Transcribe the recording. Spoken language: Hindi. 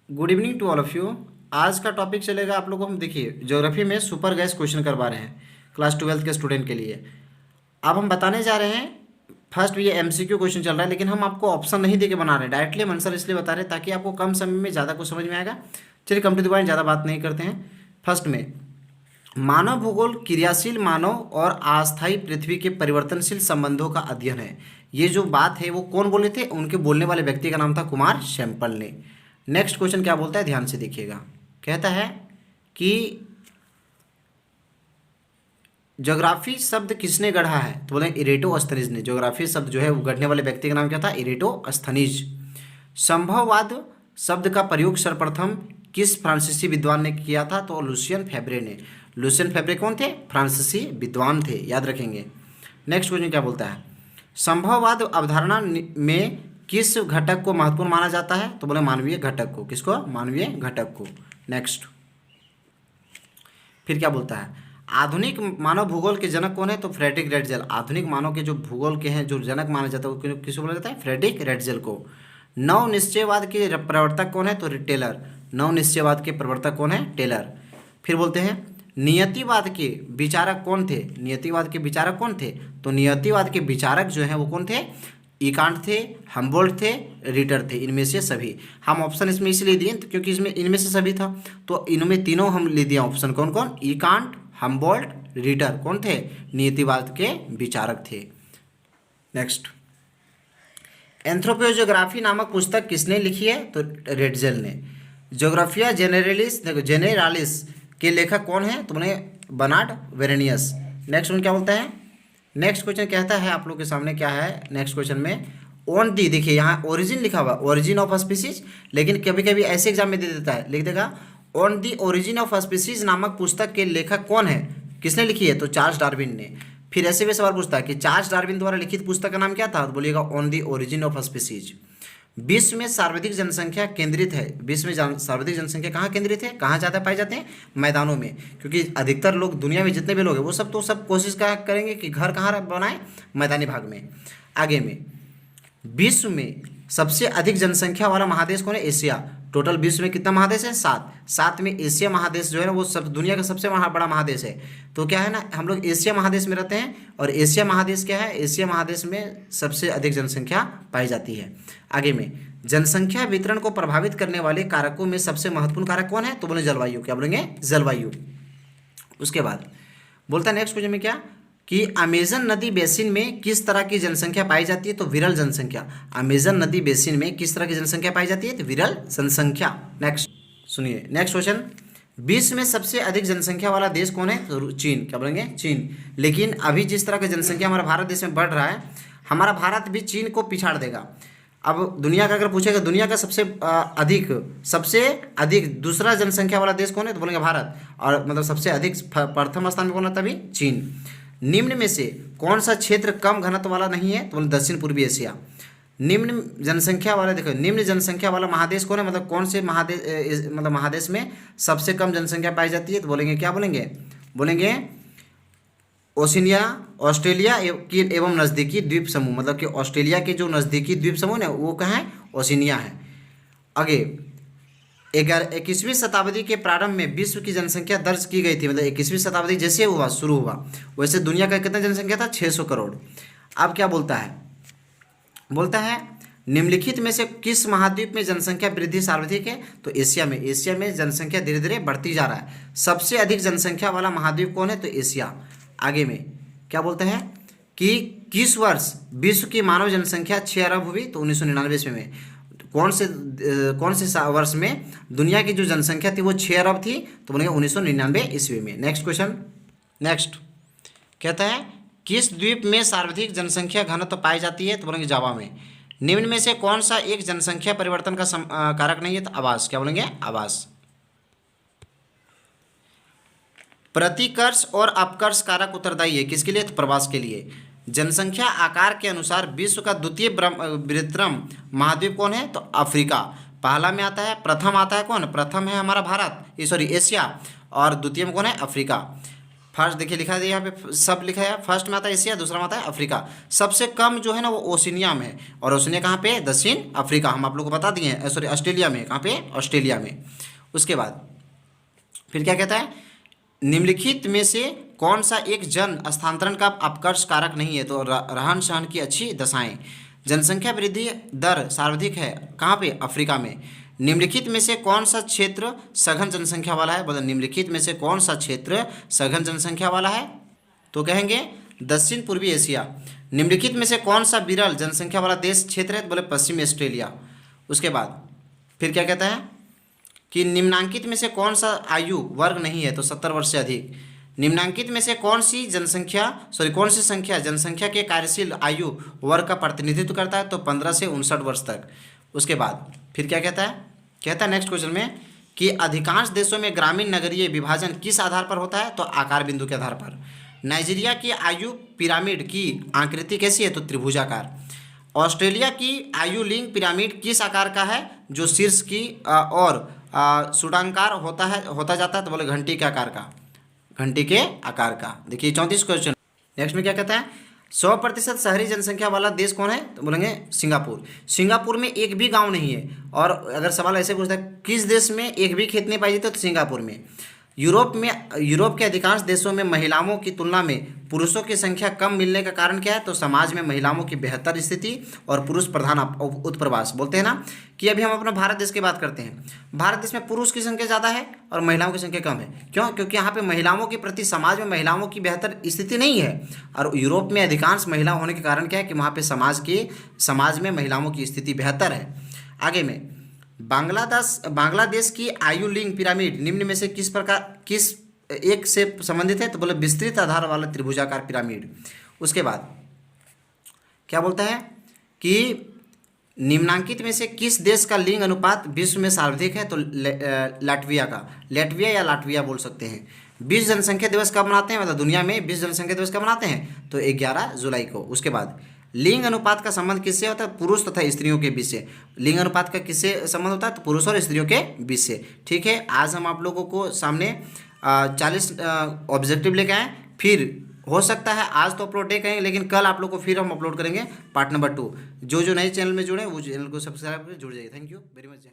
Good evening to all of you. आज का टॉपिक चलेगा आप लोगों को। हम देखिए ज्योग्राफी में सुपर गैस क्वेश्चन करवा रहे हैं क्लास 12 के स्टूडेंट के लिए। अब हम बताने जा रहे हैं। फर्स्ट ये एमसीक्यू क्वेश्चन चल रहा है, लेकिन हम आपको ऑप्शन नहीं देके बना रहे हैं, डायरेक्टली हम आंसर इसलिए बता रहे हैं ताकि आपको कम समय में ज़्यादा कुछ समझ में आएगा। चलिए कम टू द पॉइंट, ज़्यादा बात नहीं करते हैं। फर्स्ट में मानव भूगोल क्रियाशील मानव और अस्थायी पृथ्वी के परिवर्तनशील संबंधों का अध्ययन है। ये जो बात है वो कौन बोले थे? उनके बोलने वाले व्यक्ति का नाम था कुमार शैंपल ने। नेक्स्ट क्वेश्चन क्या बोलता है, ध्यान से देखिएगा। कहता है कि ज्योग्राफी शब्द किसने गढ़ा है? तो बोले इरेटोस्थनीज ने। ज्योग्राफी शब्द जो है वो गढ़ने वाले व्यक्ति का नाम क्या था? इरेटोस्थनीज। संभववाद शब्द का प्रयोग सर्वप्रथम किस फ्रांसीसी विद्वान ने किया था? तो लुसियन फेब्रे ने। लुसियन फेब्रे कौन थे? फ्रांसीसी विद्वान थे, याद रखेंगे। नेक्स्ट क्वेश्चन क्या बोलता है, संभववाद अवधारणा में किस घटक को महत्वपूर्ण माना जाता है? तो बोले मानवीय घटक को। किसको? मानवीय घटक को। नेक्स्ट फिर क्या बोलता है, आधुनिक मानव भूगोल के जनक कौन है? तो फ्रेडरिक रेटजेल। आधुनिक मानव के जो भूगोल के हैं जो जनक माना जाता है वो किसको बोला जाता है? फ्रेडरिक रेटजेल को। नव निश्चयवाद के प्रवर्तक कौन है? तो टेलर। नव निश्चयवाद के प्रवर्तक कौन है? टेलर। फिर बोलते हैं नियतिवाद के विचारक कौन थे? नियतिवाद के विचारक कौन थे? तो नियतिवाद के विचारक जो हैं वो कौन थे? इकांट थे, हम्बोल्ट थे, रिटर थे। इनमें से सभी। हम ऑप्शन इसमें इसलिए दिए क्योंकि इसमें इनमें से सभी था, तो इनमें तीनों हम ले दिया ऑप्शन। कौन कौन? इकांट, हम्बोल्ट, रिटर कौन थे? नियतिवाद के विचारक थे। नेक्स्ट, एंथ्रोपोजियोग्राफी नामक पुस्तक किसने लिखी है? तो रेटजेल ने। ज्योग्राफिया जेनेरलिस देखो जेनेरालिस के लेखक कौन है? तो बोले बर्नार्ड वेरेनियस। नेक्स्ट वन क्या बोलता है? नेक्स्ट क्वेश्चन कहता है आप लोग के सामने क्या है नेक्स्ट क्वेश्चन में, ऑन दी। देखिए यहाँ ओरिजिन लिखा हुआ, ओरिजिन ऑफ स्पीसीज, लेकिन कभी कभी ऐसे एग्जाम में दे देता है, लिख देगा on the origin of species नामक पुस्तक के लेखक कौन है? किसने लिखी है? तो चार्ल्स डार्विन ने। फिर ऐसे भी सवाल पूछता है कि चार्ल्स डार्विन द्वारा लिखित पुस्तक का नाम क्या था? तो बोलिएगा on the origin of species. विश्व में सर्वाधिक जनसंख्या केंद्रित है। विश्व में सर्वाधिक जनसंख्या कहाँ केंद्रित है? कहाँ ज़्यादा पाए जाते हैं? मैदानों में। क्योंकि अधिकतर लोग दुनिया में जितने भी लोग हैं वो सब तो सब कोशिश करेंगे कि घर कहाँ बनाएं? मैदानी भाग में। आगे में विश्व में सबसे अधिक जनसंख्या वाला महादेश कौन है? एशिया। टोटल विश्व में कितना महादेश है? 7। 7 में एशिया महादेश जो है ना वो सब दुनिया का सबसे बड़ा महादेश है। तो क्या है ना, हम लोग एशिया महादेश में रहते हैं, और एशिया महादेश क्या है? एशिया महादेश में सबसे अधिक जनसंख्या पाई जाती है। आगे में जनसंख्या वितरण को प्रभावित करने वाले कारकों में सबसे महत्वपूर्ण कारक कौन है? तो बोले जलवायु। क्या बोलेंगे? जलवायु। उसके बाद बोलता है नेक्स्ट क्वेश्चन में क्या, कि अमेजन नदी बेसिन में किस तरह की जनसंख्या पाई जाती है? तो विरल जनसंख्या। अमेजन नदी बेसिन में किस तरह की जनसंख्या पाई जाती है? तो विरल जनसंख्या। नेक्स्ट सुनिए नेक्स्ट क्वेश्चन, विश्व में सबसे अधिक जनसंख्या वाला देश कौन है? तो चीन। क्या बोलेंगे? चीन। लेकिन अभी जिस तरह की जनसंख्या हमारा भारत देश में बढ़ रहा है, हमारा भारत भी चीन को पिछाड़ देगा। अब दुनिया का अगर पूछेगा दुनिया का सबसे अधिक दूसरा जनसंख्या वाला देश कौन है? तो बोलेंगे भारत। और मतलब सबसे अधिक प्रथम स्थान में कौन आता है? अभी चीन। निम्न में से कौन सा क्षेत्र कम घनत्व वाला नहीं है? तो बोले दक्षिण पूर्वी एशिया। निम्न जनसंख्या वाला, देखो निम्न जनसंख्या वाला महादेश कौन है? मतलब कौन से महादेश, मतलब महादेश में सबसे कम जनसंख्या पाई जाती है? तो बोलेंगे क्या बोलेंगे? बोलेंगे ओशिनिया, ऑस्ट्रेलिया की एवं नज़दीकी द्वीप समूह। मतलब कि ऑस्ट्रेलिया के जो नज़दीकी द्वीप समूह है वो कहाँ है? ओशिनिया है। आगे 21वीं शताब्दी के प्रारंभ में विश्व की जनसंख्या दर्ज की गई थी। मतलब 21वीं शताब्दी जैसे हुआ शुरू हुआ वैसे दुनिया का कितना जनसंख्या था? 600 करोड़। अब क्या बोलता है? बोलता है निम्नलिखित में से किस महाद्वीप में जनसंख्या वृद्धि सर्वाधिक है? तो एशिया में। एशिया में जनसंख्या धीरे धीरे बढ़ती जा रहा है। सबसे अधिक जनसंख्या वाला महाद्वीप कौन है? तो एशिया। आगे में क्या बोलते हैं कि किस वर्ष विश्व की मानव जनसंख्या 6 अरब हुई? तो 1999 ईस्वी में। कौन से वर्ष में दुनिया की जो जनसंख्या थी वो 6 अरब थी? तो बोलेंगे 1999 ईस्वी में। नेक्स्ट क्वेश्चन, नेक्स्ट कहता है किस द्वीप में सर्वाधिक जनसंख्या घनत्व पाई जाती है? तो बोलेंगे जावा में। निम्न में से कौन सा एक जनसंख्या परिवर्तन का कारक नहीं है? तो आवास। क्या बोलेंगे? आवास। प्रतिकर्ष और अपकर्ष कारक उत्तरदायी है किसके लिए? तो प्रवास के लिए। जनसंख्या आकार के अनुसार विश्व का द्वितीय बृहत्तम महाद्वीप कौन है? तो अफ्रीका पहला में आता है। प्रथम आता है कौन? प्रथम है हमारा भारत, सॉरी एशिया, और द्वितीय में कौन है? अफ्रीका। फर्स्ट देखिए लिखा है यहाँ पे, सब लिखा है, फर्स्ट में आता है एशिया, दूसरा में आता है अफ्रीका। सबसे कम जो है ना वो ओशिनिया में है, और ओशिनिया कहाँ पे? दक्षिण अफ्रीका, हम आप लोग को बता दिए हैं, सॉरी ऑस्ट्रेलिया में। कहाँ पे? ऑस्ट्रेलिया में। उसके बाद फिर क्या कहता है, निम्नलिखित में से कौन सा एक जन स्थानांतरण का अपकर्ष कारक नहीं है? तो रहन सहन की अच्छी दशाएं। जनसंख्या वृद्धि दर सर्वाधिक है कहाँ पे? अफ्रीका में। निम्नलिखित में से कौन सा क्षेत्र सघन जनसंख्या वाला है? बोलो निम्नलिखित में से कौन सा क्षेत्र सघन जनसंख्या वाला है? तो कहेंगे दक्षिण पूर्वी एशिया। निम्नलिखित में से कौन सा विरल जनसंख्या वाला देश क्षेत्र है? तो बोले पश्चिमी ऑस्ट्रेलिया। उसके बाद फिर क्या कहता है कि निम्नांकित में से कौन सा आयु वर्ग नहीं है? तो 70 वर्ष से अधिक। निम्नांकित में से कौन सी संख्या जनसंख्या के कार्यशील आयु वर्ग का प्रतिनिधित्व करता है? तो 15 से 59 वर्ष तक। उसके बाद फिर क्या कहता है? कहता है नेक्स्ट क्वेश्चन में कि अधिकांश देशों में ग्रामीण नगरीय विभाजन किस आधार पर होता है? तो आकार बिंदु के आधार पर। नाइजीरिया की आयु पिरामिड की आकृति कैसी है? तो त्रिभुजाकार। ऑस्ट्रेलिया की आयु लिंग पिरामिड किस आकार का है? जो शीर्ष की और सुडांकार होता जाता है। तो बोले घंटी के आकार का, घंटी के आकार का। देखिए 34 क्वेश्चन। नेक्स्ट में क्या कहता है, 100% शहरी जनसंख्या वाला देश कौन है? तो बोलेंगे सिंगापुर। सिंगापुर में एक भी गांव नहीं है। और अगर सवाल ऐसे पूछता है किस देश में एक भी खेत नहीं पाई जाती, तो सिंगापुर में। यूरोप के अधिकांश देशों में महिलाओं की तुलना में पुरुषों की संख्या कम मिलने का कारण क्या है? तो समाज में महिलाओं की बेहतर स्थिति और पुरुष प्रधान उत्प्रवास। बोलते हैं ना कि अभी हम अपना भारत देश की बात करते हैं, भारत देश में पुरुष की संख्या ज़्यादा है और महिलाओं की संख्या कम है। क्यों? क्योंकि यहाँ पे महिलाओं के प्रति समाज में महिलाओं की बेहतर स्थिति नहीं है। और यूरोप में अधिकांश महिला होने के कारण क्या है कि वहाँ पे समाज में महिलाओं की स्थिति बेहतर है। आगे में बांग्लादेश की आयु लिंग पिरामिड निम्न में से किस एक से संबंधित है? तो बोले विस्तृत आधार वाला त्रिभुजाकार पिरामिड। उसके बाद क्या बोलता है कि निम्नांकित में से किस देश का लिंग अनुपात विश्व में सर्वाधिक है? तो लाटविया का। लाटविया या लाटविया बोल सकते हैं। विश्व जनसंख्या दिवस कब मनाते हैं? मतलब दुनिया में विश्व जनसंख्या दिवस कब मनाते हैं? तो 11 जुलाई को। उसके बाद लिंग अनुपात का संबंध किससे होता है? पुरुष तथा स्त्रियों के बीच से। लिंग अनुपात का किससे संबंध होता है? तो पुरुष और स्त्रियों के बीच से। ठीक है, आज हम आप लोगों को सामने 40 ऑब्जेक्टिव लेके आए। फिर हो सकता है आज तो अपलोड नहीं करेंगे, लेकिन कल आप लोग को फिर हम अपलोड करेंगे पार्ट नंबर 2। जो नए चैनल में जुड़े वो चैनल को सब्सक्राइब करके जुड़ जाइए। Thank you very much.